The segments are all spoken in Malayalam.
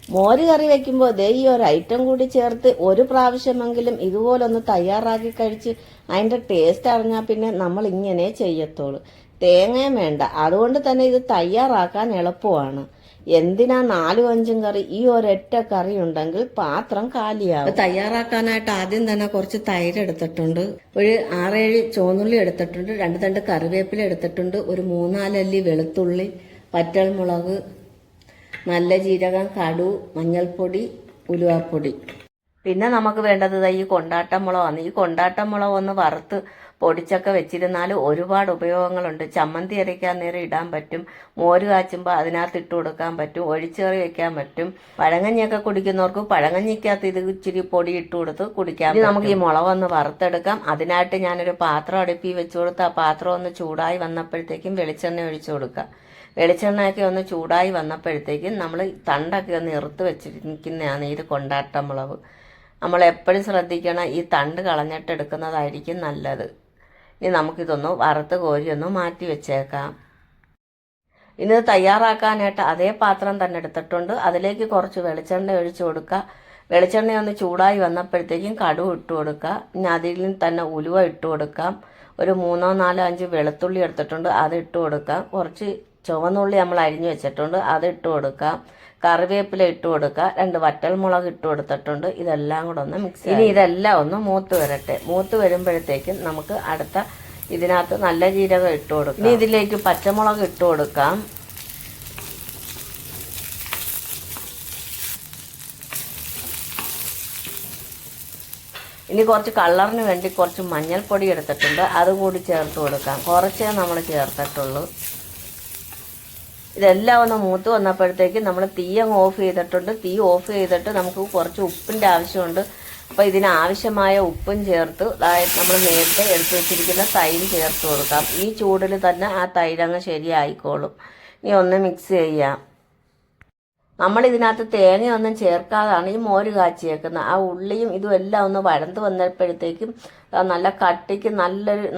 മോര് കറി വെക്കുമ്പോൾ ദേ ഈ ഒരു ഐറ്റം കൂടി ചേർത്ത് ഒരു പ്രാവശ്യമെങ്കിലും ഇതുപോലൊന്ന് തയ്യാറാക്കി കഴിച്ച് അതിൻ്റെ ടേസ്റ്റ് അറിഞ്ഞാൽ പിന്നെ നമ്മൾ ഇങ്ങനെ ചെയ്യത്തുള്ളൂ. തേങ്ങയും വേണ്ട, അതുകൊണ്ട് തന്നെ ഇത് തയ്യാറാക്കാൻ എളുപ്പമാണ്. എന്തിനാ 4-5 കറി, ഈ ഒരൊറ്റ കറി ഉണ്ടെങ്കിൽ പാത്രം കാലിയാവും. തയ്യാറാക്കാനായിട്ട് ആദ്യം തന്നെ കുറച്ച് തൈര് എടുത്തിട്ടുണ്ട്, ഒരു 6-7 ചുവന്നുള്ളി എടുത്തിട്ടുണ്ട്, 2 തണ്ട് കറിവേപ്പില എടുത്തിട്ടുണ്ട്, ഒരു 3-4 അല്ലി വെളുത്തുള്ളി, വറ്റൽമുളക്, നല്ല ജീരകം, കടു, മഞ്ഞൾപ്പൊടി, ഉലുവാപ്പൊടി. പിന്നെ നമുക്ക് വേണ്ടത് ഈ കൊണ്ടാട്ടമുളകാണ്. ഈ കൊണ്ടാട്ടമുളക് ഒന്ന് വറുത്ത് പൊടിച്ചൊക്കെ വെച്ചിരുന്നാൽ ഒരുപാട് ഉപയോഗങ്ങളുണ്ട്. ചമ്മന്തി അരയ്ക്കാൻ നേരം ഇടാൻ പറ്റും, മോര് കാച്ചുമ്പോൾ അതിനകത്ത് ഇട്ട് കൊടുക്കാൻ പറ്റും, ഒഴിച്ചേറി വെക്കാൻ പറ്റും. പഴങ്കഞ്ഞിയൊക്കെ കുടിക്കുന്നവർക്ക് പഴങ്കഞ്ഞിക്കകത്ത് ഇത് ഇച്ചിരി പൊടി ഇട്ട് കൊടുത്ത് കുടിക്കാം. നമുക്ക് ഈ മുളകൊന്ന് വറുത്തെടുക്കാം. അതിനായിട്ട് ഞാനൊരു പാത്രം അടുപ്പിൽ വെച്ച് കൊടുത്ത് ആ പാത്രം ഒന്ന് ചൂടായി വന്നപ്പോഴത്തേക്കും വെളിച്ചെണ്ണ ഒഴിച്ചു കൊടുക്കാം. വെളിച്ചെണ്ണയൊക്കെ ഒന്ന് ചൂടായി വന്നപ്പോഴത്തേക്കും നമ്മൾ തണ്ടൊക്കെ ഒന്ന് ഇറുത്ത് വെച്ചിരിക്കുന്നതാണ് ഈ കൊണ്ടാട്ടമുളക്. നമ്മൾ എപ്പോഴും ശ്രദ്ധിക്കണം, ഈ തണ്ട് കളഞ്ഞിട്ട് എടുക്കുന്നതായിരിക്കും നല്ലത്. ഇനി നമുക്കിതൊന്ന് വറുത്ത് കോരി ഒന്ന് മാറ്റി വെച്ചേക്കാം. ഇനി തയ്യാറാക്കാനായിട്ട് അതേ പാത്രം തന്നെ എടുത്തിട്ടുണ്ട്, അതിലേക്ക് കുറച്ച് വെളിച്ചെണ്ണ ഒഴിച്ചു കൊടുക്കുക. വെളിച്ചെണ്ണ ഒന്ന് ചൂടായി വന്നപ്പോഴത്തേക്കും കടുക് ഇട്ട് കൊടുക്കുക. ഇനി അതിൽ തന്നെ ഉലുവ ഇട്ട് കൊടുക്കാം. ഒരു 3-4-5 വെളുത്തുള്ളി എടുത്തിട്ടുണ്ട്, അത് ഇട്ട് കൊടുക്കാം. കുറച്ച് ചുവന്നുള്ളി നമ്മൾ അരിഞ്ഞു വെച്ചിട്ടുണ്ട്, അത് ഇട്ട് കൊടുക്കാം. കറിവേപ്പില ഇട്ട് കൊടുക്കുക. 2 വറ്റൽമുളക് ഇട്ട് കൊടുത്തിട്ടുണ്ട്. ഇതെല്ലാം കൂടെ ഒന്ന് മിക്സ്. ഇനി ഇതെല്ലാം ഒന്ന് മൂത്ത് വരട്ടെ. മൂത്ത് വരുമ്പോഴത്തേക്കും നമുക്ക് അടുത്ത ഇതിനകത്ത് നല്ല ജീരകം ഇട്ട് കൊടുക്കാം. ഇനി ഇതിലേക്ക് പച്ചമുളക് ഇട്ട് കൊടുക്കാം. ഇനി കുറച്ച് കളറിന് വേണ്ടി കുറച്ച് മഞ്ഞൾപ്പൊടി എടുത്തിട്ടുണ്ട്, അതുകൂടി ചേർത്ത് കൊടുക്കാം. കുറച്ചേ നമ്മൾ ചേർത്തിട്ടുള്ളൂ. ഇതെല്ലാം ഒന്ന് മൂത്ത് വന്നപ്പോഴത്തേക്കും നമ്മൾ തീ അങ്ങ് ഓഫ് ചെയ്തിട്ടുണ്ട്. തീ ഓഫ് ചെയ്തിട്ട് നമുക്ക് കുറച്ച് ഉപ്പിൻ്റെ ആവശ്യമുണ്ട്. അപ്പോൾ ഇതിനാവശ്യമായ ഉപ്പും ചേർത്ത് നമ്മൾ നേരത്തെ എടുത്ത് വെച്ചിരിക്കുന്ന തൈര് ചേർത്ത് കൊടുക്കാം. ഈ ചൂടിൽ തന്നെ ആ തൈരങ്ങ് ശരിയായിക്കോളും. ഇനി ഒന്ന് മിക്സ് ചെയ്യാം. നമ്മളിതിനകത്ത് തേങ്ങയൊന്നും ചേർക്കാതാണ് ഈ മോര് കാച്ചിയേക്കുന്നത്. ആ ഉള്ളിയും ഇതും എല്ലാം ഒന്ന് വഴന്ന് വന്നപ്പോഴത്തേക്കും നല്ല കട്ടിക്ക്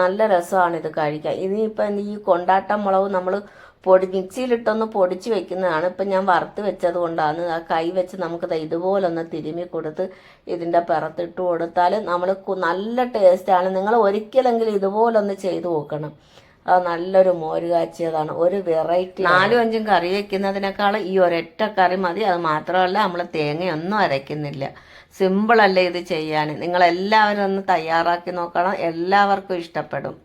നല്ല രസമാണ് ഇത് കഴിക്കാൻ. ഇനിയിപ്പം ഈ കൊണ്ടാട്ടം മുളക് നമ്മൾ മിക്സിയിലിട്ടൊന്ന് പൊടിച്ച് വെക്കുന്നതാണ്. ഇപ്പം ഞാൻ വറുത്ത് വെച്ചത് കൊണ്ടാണ്. ആ കൈ വെച്ച് നമുക്കത് ഇതുപോലൊന്ന് തിരുമ്മി കൊടുത്ത് ഇതിൻ്റെ പിറത്തിട്ട് കൊടുത്താൽ നമ്മൾ നല്ല ടേസ്റ്റാണ്. നിങ്ങൾ ഒരിക്കലെങ്കിലും ഇതുപോലൊന്ന് ചെയ്ത് നോക്കണം. അത് നല്ലൊരു മോര് കാച്ചിയതാണ്, ഒരു വെറൈറ്റി. 4-5 കറി വെക്കുന്നതിനേക്കാൾ ഈ ഒരൊറ്റ കറി മതി. അത് മാത്രമല്ല നമ്മൾ തേങ്ങയൊന്നും അരയ്ക്കുന്നില്ല. സിമ്പിളല്ലേ ഇത് ചെയ്യാൻ. നിങ്ങളെല്ലാവരും ഒന്ന് തയ്യാറാക്കി നോക്കണം, എല്ലാവർക്കും ഇഷ്ടപ്പെടും.